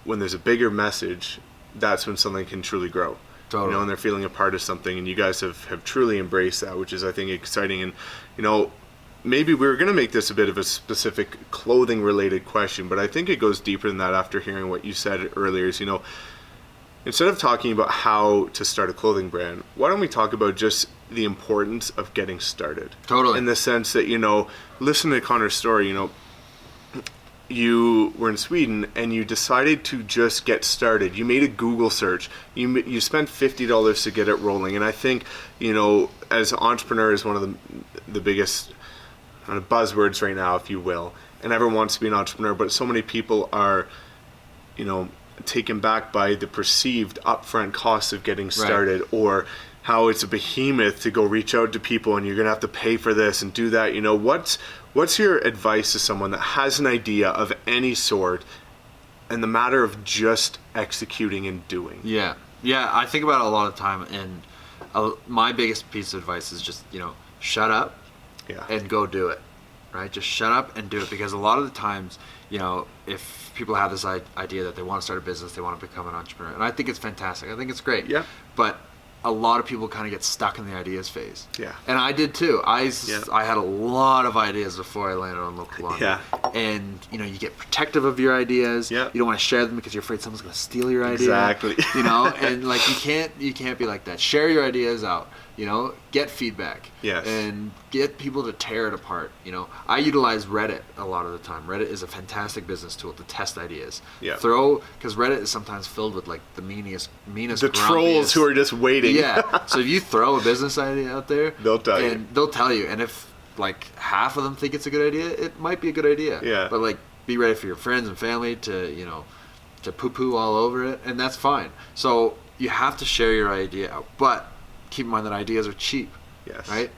there's a bigger message, that's when something can truly grow. Totally. And they're feeling a part of something, and you guys have truly embraced that, which is, I think, exciting. And maybe we were going to make this a bit of a specific clothing related question, but I think it goes deeper than that after hearing what you said earlier. Is, instead of talking about how to start a clothing brand, why don't we talk about just the importance of getting started? Totally. In the sense that, listen to Connor's story, you were in Sweden and you decided to just get started. You made a Google search. You spent $50 to get it rolling. And I think, as an entrepreneur is one of the biggest buzzwords right now, if you will, and everyone wants to be an entrepreneur, but so many people are taken back by the perceived upfront costs of getting started, right, or how it's a behemoth to go reach out to people and you're gonna have to pay for this and do that. What's your advice to someone that has an idea of any sort and the matter of just executing and doing? Yeah I think about it a lot of the time, and my biggest piece of advice is just shut up. Yeah. And go do it, right? Just shut up and do it, because a lot of the times, if people have this idea that they want to start a business, they want to become an entrepreneur, and I think it's fantastic. I think it's great. Yeah. But a lot of people kind of get stuck in the ideas phase. Yeah. And I did too. I had a lot of ideas before I landed on local laundry. Yeah. And you get protective of your ideas. Yeah. You don't want to share them because you're afraid someone's going to steal your idea. Exactly. And like you can't be like that. Share your ideas out. Get feedback. Yes. And get people to tear it apart. I utilize Reddit a lot of the time. Reddit is a fantastic business tool to test ideas. Yeah. Because Reddit is sometimes filled with like the meanest, the trolls who are just waiting. Yeah. So if you throw a business idea out there, they'll tell you. And if like half of them think it's a good idea, it might be a good idea. Yeah. But like, be ready for your friends and family to to poo-poo all over it, and that's fine. So you have to share your idea out, but keep in mind that ideas are cheap. Yes. Right?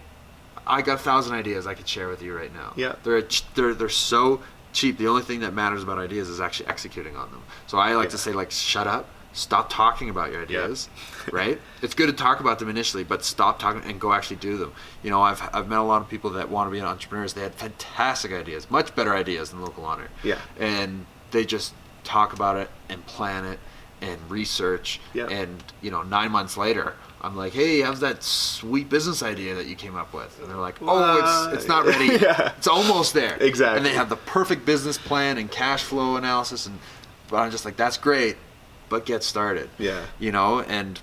I got 1,000 ideas I could share with you right now. Yeah. They're so cheap. The only thing that matters about ideas is actually executing on them. So I like to say, like, shut up, stop talking about your ideas, right? It's good to talk about them initially, but stop talking and go actually do them. You know, I've met a lot of people that want to be entrepreneurs. They had fantastic ideas, much better ideas than local laundry. Yeah. And they just talk about it and plan it and research. Yeah. And, you know, 9 months later, I'm like, hey, how's that sweet business idea that you came up with? And they're like, oh, it's not ready. Yeah. It's almost there. Exactly. And they have the perfect business plan and cash flow analysis. But I'm just like, that's great, but get started. Yeah. You know, and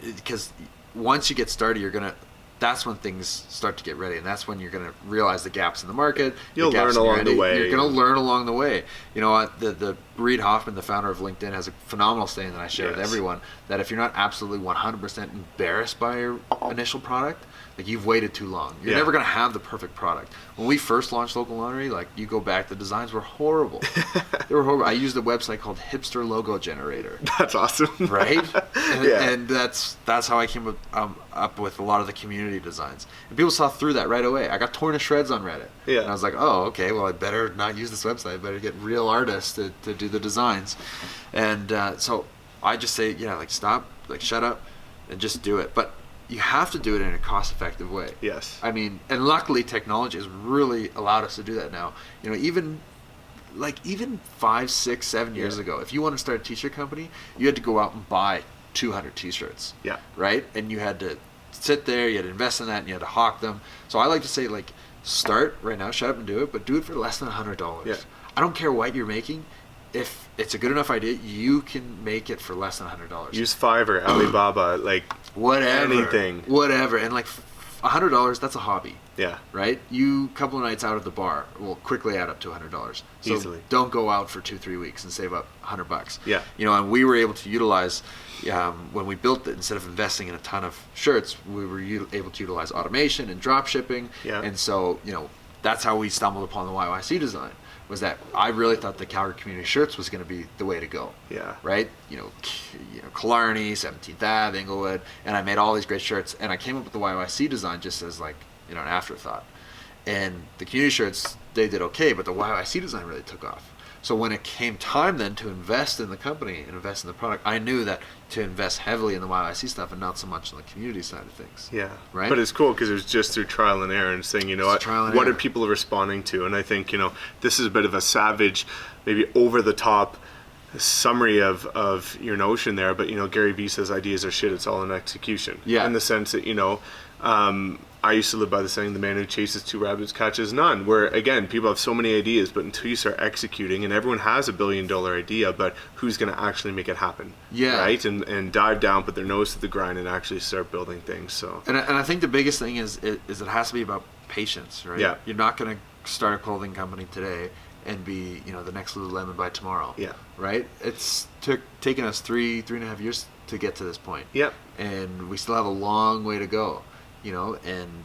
because once you get started, that's when things start to get ready, and that's when you're going to realize the gaps in the market. You'll learn along the way. You're going to learn along the way. You know, the Reid Hoffman, the founder of LinkedIn, has a phenomenal saying that I share with everyone, that if you're not absolutely 100% embarrassed by your initial product, like, you've waited too long. You're never going to have the perfect product. When we first launched Local Laundry, like, you go back, the designs were horrible. They were horrible. I used a website called Hipster Logo Generator. That's awesome. Right? And that's how I came up with a lot of the community designs. And people saw through that right away. I got torn to shreds on Reddit. Yeah. And I was like, oh, okay, well, I better not use this website. I better get real artists to do the designs. And so I just say, like, stop, like, shut up, and just do it. But you have to do it in a cost-effective way. Yes. I mean, and luckily technology has really allowed us to do that now. You know, even 5, 6, 7 years ago, if you want to start a t-shirt company, you had to go out and buy 200 t-shirts. Yeah. Right? And you had to sit there, you had to invest in that, and you had to hawk them. So I like to say, like, start right now, shut up and do it, but do it for less than $100. Yeah. I don't care what you're making. If it's a good enough idea, you can make it for less than $100. Use Fiverr, Alibaba, like, whatever, anything. Whatever. And like $100, that's a hobby. Yeah. Right? You couple of nights out at the bar will quickly add up to $100. So easily. Don't go out for 2-3 weeks and save up $100. Yeah. You know, and we were able to utilize, when we built it, instead of investing in a ton of shirts, we were able to utilize automation and drop shipping. Yeah. And so, that's how we stumbled upon the YYC design. Was that I really thought the Calgary community shirts was going to be the way to go. Yeah. Right? Killarney, 17th Ave, Inglewood, and I made all these great shirts, and I came up with the YYC design just as, like, an afterthought. And the community shirts, they did okay, but the YYC design really took off. So when it came time then to invest in the company and invest in the product, I knew that to invest heavily in the YYC stuff and not so much on the community side of things. Yeah. Right? But it's cool because it was just through trial and error and saying, what are people responding to? And I think, this is a bit of a savage, maybe over the top summary of your notion there. But, Gary Vee says ideas are shit. It's all in execution. Yeah. In the sense that, I used to live by the saying, the man who chases 2 rabbits catches none, where, again, people have so many ideas, but until you start executing, and everyone has $1 billion idea, but who's going to actually make it happen? Yeah. Right? And dive down, put their nose to the grind, and actually start building things. So. And I think the biggest thing is it has to be about patience, right? Yeah. You're not going to start a clothing company today and be, the next Lululemon by tomorrow. Yeah. Right? It's taken us 3.5 years to get to this point. Yep. And we still have a long way to go. And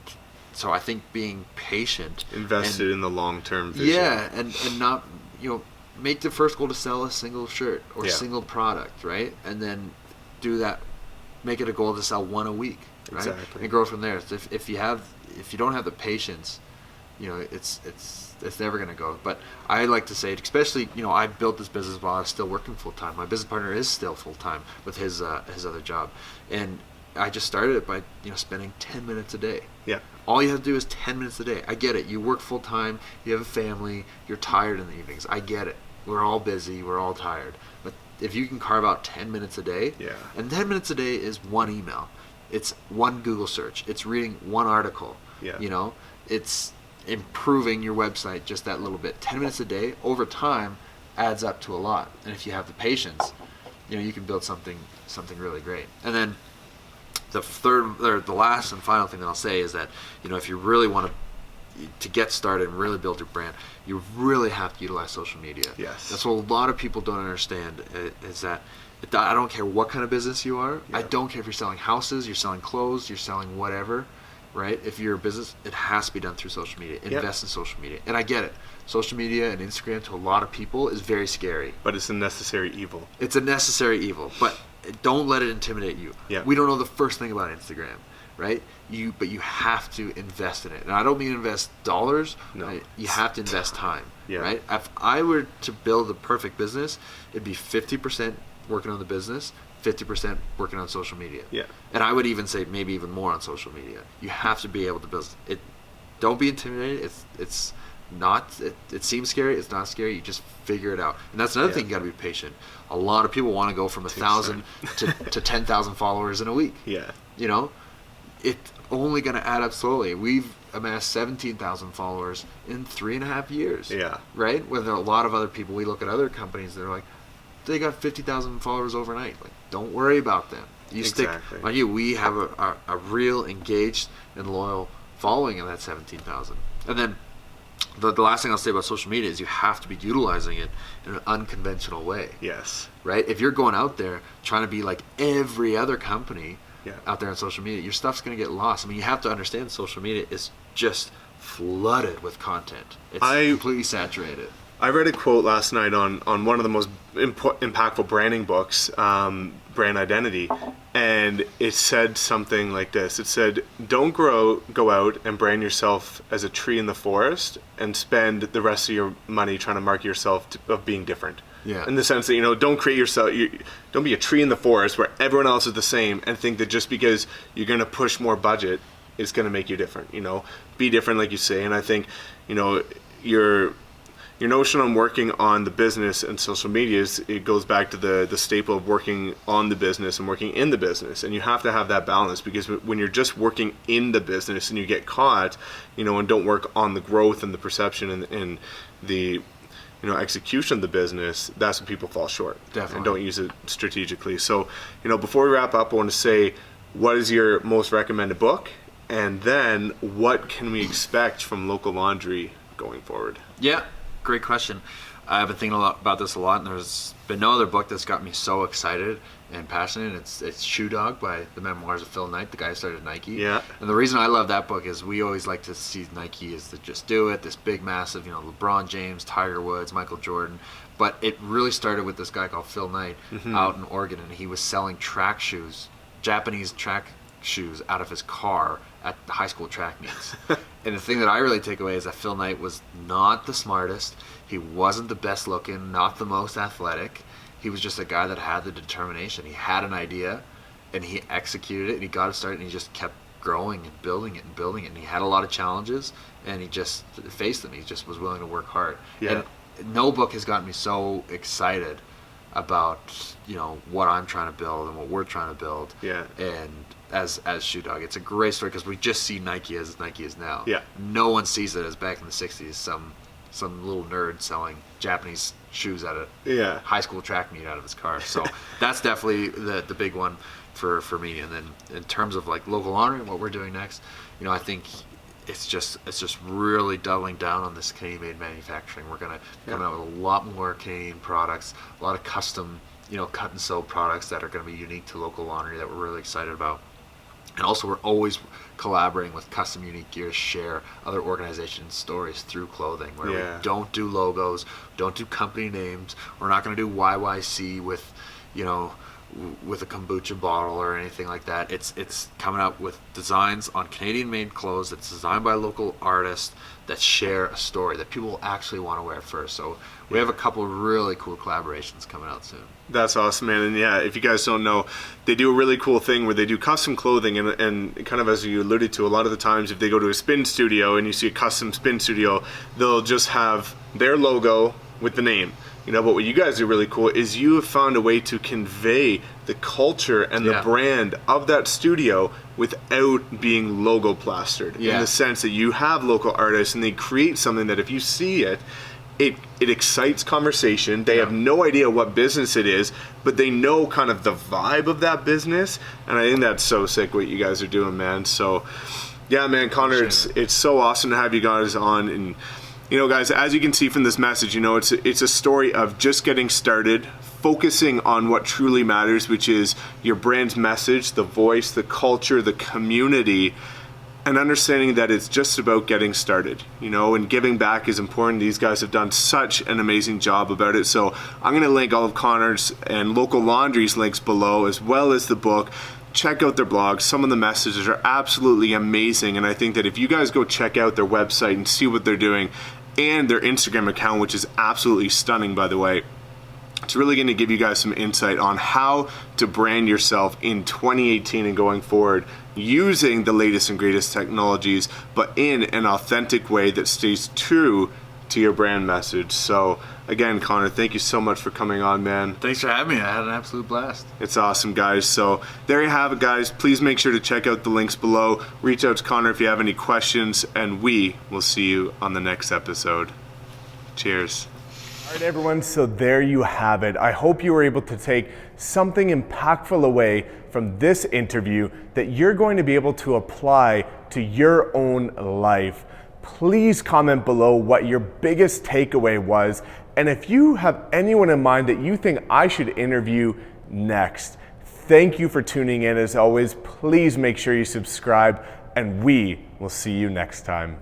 so I think being patient, invested in the long-term vision. Yeah, and not, make the first goal to sell a single shirt or single product, right? And then do that, make it a goal to sell one a week, right? Exactly. And grow from there. So if you don't have the patience, it's never going to go. But I like to say, especially, I built this business while I was still working full-time. My business partner is still full-time with his other job. And I just started it by, spending 10 minutes a day. Yeah. All you have to do is 10 minutes a day. I get it. You work full-time. You have a family. You're tired in the evenings. I get it. We're all busy. We're all tired. But if you can carve out 10 minutes a day, and 10 minutes a day is one email. It's one Google search. It's reading one article. Yeah. It's improving your website just that little bit. 10 minutes a day over time adds up to a lot. And if you have the patience, you can build something really great. And then the last and final thing that I'll say is that, if you really want to get started and really build your brand, you really have to utilize social media. Yes. That's what a lot of people don't understand, is that I don't care what kind of business you are. Yeah. I don't care if you're selling houses, you're selling clothes, you're selling whatever, right? If you're a business, it has to be done through social media. Invest in social media. And I get it. Social media and Instagram to a lot of people is very scary. But it's a necessary evil. It's a necessary evil, but don't let it intimidate you. Yeah. We don't know the first thing about Instagram, right? But you have to invest in it. And I don't mean invest dollars. No. Right? You have to invest time, Yeah. right? If I were to build a perfect business, it'd be 50% working on the business, 50% working on social media. Yeah. And I would even say maybe even more on social media. You have to be able to build it. Don't be intimidated. It's not. It seems scary. It's not scary. You just figure it out. And that's another thing. You got to be patient. A lot of people want to go from 1,000 to 10,000 followers in a week. Yeah. You know, it's only going to add up slowly. We've amassed 17,000 followers in 3.5 years. Yeah. Right. Where there are a lot of other people. We look at other companies that are like, they got 50,000 followers overnight. Like, don't worry about them. You Exactly. stick. Like you, we have a real engaged and loyal following in that 17,000. And then the last thing I'll say about social media is you have to be utilizing it in an unconventional way. Yes. Right? If you're going out there trying to be like every other company out there on social media, your stuff's going to get lost. I mean, you have to understand social media is just flooded with content. It's completely saturated. I read a quote last night on one of the most impactful branding books, Brand Identity, and it said something like this. It said, don't go out and brand yourself as a tree in the forest and spend the rest of your money trying to market yourself of being different. Yeah. In the sense that, don't create yourself, don't be a tree in the forest where everyone else is the same and think that just because you're going to push more budget, it's going to make you different. Be different, like you say. And I think, your notion on working on the business and social media it goes back to the staple of working on the business and working in the business. And you have to have that balance, because when you're just working in the business and you get caught, and don't work on the growth and the perception and the execution of the business, that's when people fall short. Definitely. And don't use it strategically. So, before we wrap up, I want to say, what is your most recommended book? And then what can we expect from Local Laundry going forward? Yeah. Great question. I've been thinking about this a lot, and there's been no other book that's got me so excited and passionate. It's Shoe Dog by the Memoirs of Phil Knight, the guy who started Nike. Yeah. And the reason I love that book is we always like to see Nike as the just do it, this big, massive, LeBron James, Tiger Woods, Michael Jordan. But it really started with this guy called Phil Knight out in Oregon, and he was selling track shoes, Japanese track shoes, out of his car at the high school track meets. And the thing that I really take away is that Phil Knight was not the smartest. He wasn't the best looking, not the most athletic. He was just a guy that had the determination. He had an idea, and he executed it, and he got it started, and he just kept growing and building it and building it. And he had a lot of challenges, and he just faced them. He just was willing to work hard. Yeah. And no book has gotten me so excited about, what I'm trying to build and what we're trying to build. Yeah. And as Shoe Dog, it's a great story, because we just see Nike as Nike is now. Yeah. No one sees it as back in the 60s, some little nerd selling Japanese shoes at a high school track meet out of his car. So that's definitely the big one for me. And then in terms of like Local Laundry and what we're doing next, I think it's just really doubling down on this Canadian-made manufacturing. We're gonna come out with a lot more Canadian products, a lot of custom, cut and sew products that are going to be unique to Local Laundry that we're really excited about. And also, we're always collaborating with Custom Unique Gear to share other organizations' stories through clothing, where we don't do logos, don't do company names. We're not going to do YYC with, with a kombucha bottle or anything like that. It's coming out with designs on Canadian-made clothes that's designed by local artists that share a story that people will actually want to wear first. So we have a couple of really cool collaborations coming out soon. That's awesome, man. And if you guys don't know, they do a really cool thing where they do custom clothing, and kind of as you alluded to, a lot of the times if they go to a spin studio and you see a custom spin studio, they'll just have their logo with the name. But what you guys do really cool is you have found a way to convey the culture and the brand of that studio without being logo plastered. In the sense that you have local artists and they create something that if you see it excites conversation. They have no idea what business it is, but they know kind of the vibe of that business. And I think that's so sick what you guys are doing, man. So yeah, man, Connor, it's so awesome to have you guys on. And guys, as you can see from this message, it's a story of just getting started, focusing on what truly matters, which is your brand's message, the voice, the culture, the community, and understanding that it's just about getting started, and giving back is important. These guys have done such an amazing job about it. So I'm going to link all of Connor's and Local Laundry's links below, as well as the book. check out their blog. Some of the messages are absolutely amazing, and I think that if you guys go check out their website and see what they're doing, and their Instagram account, which is absolutely stunning, by the way, it's really going to give you guys some insight on how to brand yourself in 2018 and going forward using the latest and greatest technologies, but in an authentic way that stays true to your brand message. So again, Connor, thank you so much for coming on, man. Thanks for having me. I had an absolute blast. It's awesome, guys. So there you have it, guys. Please make sure to check out the links below. Reach out to Connor if you have any questions, and we will see you on the next episode. Cheers. All right, everyone, so there you have it. I hope you were able to take something impactful away from this interview that you're going to be able to apply to your own life. Please comment below what your biggest takeaway was, and if you have anyone in mind that you think I should interview next. Thank you for tuning in. As always, please make sure you subscribe, and we will see you next time.